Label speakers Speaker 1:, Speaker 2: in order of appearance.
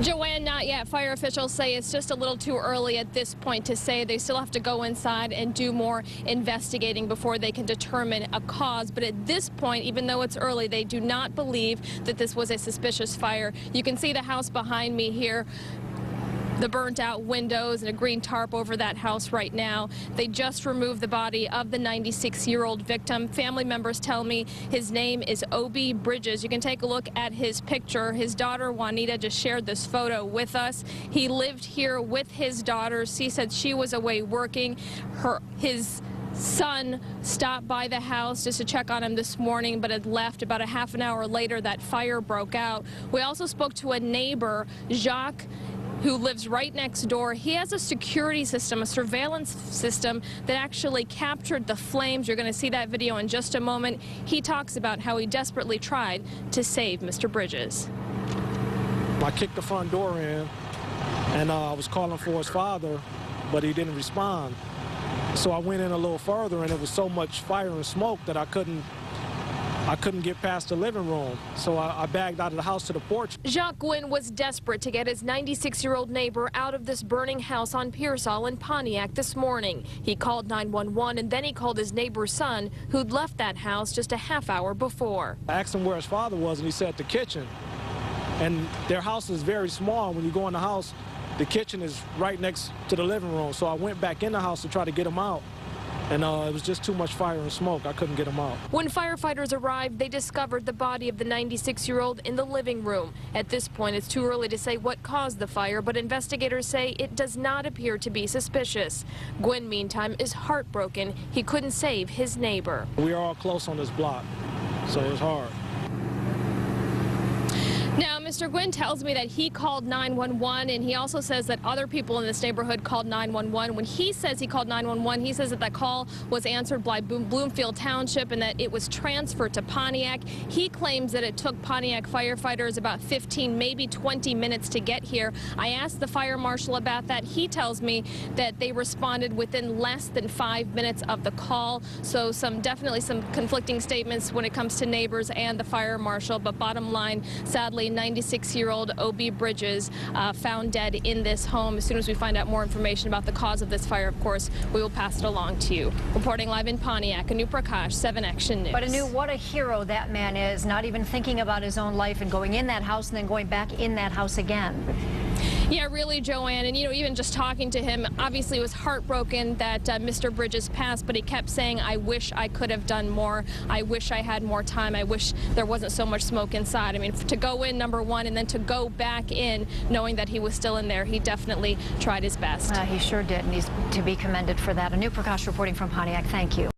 Speaker 1: Joanne, not yet. Fire officials say it's just a little too early at this point to say. They still have to go inside and do more investigating before they can determine a cause. But at this point, even though it's early, they do not believe that this was a suspicious fire. You can see the house behind me here. The burnt out windows and a green tarp over that house right now. They just removed the body of the 96-year-old victim. Family members tell me his name is Obi Bridges. You can take a look at his picture. His daughter Juanita just shared this photo with us. He lived here with his daughter. She said she was away working. His son stopped by the house just to check on him this morning, but had left. About a half an hour later, that fire broke out. We also spoke to a neighbor, Jacques, who lives right next door. He has a security system, a surveillance system that actually captured the flames. You're going to see that video in just a moment. He talks about how he desperately tried to save Mr. Bridges.
Speaker 2: I kicked the front door in, and I was calling for his father, but he didn't respond. So I went in a little further, and it was so much fire and smoke that I couldn't get past the living room, so I bagged out of the house to the porch.
Speaker 1: Jacques Gwynn was desperate to get his 96-year-old neighbor out of this burning house on Pearsall in Pontiac this morning. He called 911, and then he called his neighbor's son, who'd left that house just a half hour before.
Speaker 2: I asked him where his father was, and he said the kitchen. And their house is very small. When you go in the house, the kitchen is right next to the living room, so I went back in the house to try to get him out. And it was just too much fire and smoke. I couldn't get him out.
Speaker 1: When firefighters arrived, they discovered the body of the 96-year-old in the living room. At this point, it's too early to say what caused the fire, but investigators say it does not appear to be suspicious. Gwynn, meantime, is heartbroken. He couldn't save his neighbor.
Speaker 2: We are all close on this block, so it's hard.
Speaker 1: Now, Mr. Gwynn tells me that he called 911, and he also says that other people in this neighborhood called 911. When he says he called 911, he says that that call was answered by Bloomfield Township and that it was transferred to Pontiac. He claims that it took Pontiac firefighters about 15, maybe 20 minutes to get here. I asked the fire marshal about that. He tells me that they responded within less than 5 minutes of the call. So definitely some conflicting statements when it comes to neighbors and the fire marshal. But bottom line, sadly, 96-year-old Obi Bridges found dead in this home. As soon as we find out more information about the cause of this fire, of course, we will pass it along to you. Reporting live in Pontiac, Anu Prakash, 7 Action News.
Speaker 3: But Anu, what a hero that man is, not even thinking about his own life and going in that house and then going back in that house again.
Speaker 1: Yeah, really, Joanne. And, you know, even just talking to him, obviously was heartbroken that Mr. Bridges passed, but he kept saying, I wish I could have done more. I wish I had more time. I wish there wasn't so much smoke inside. I mean, to go in, number one, and then to go back in knowing that he was still in there, he definitely tried his best.
Speaker 3: He sure did, and he's to be commended for that. Anu Prakash reporting from Pontiac. Thank you.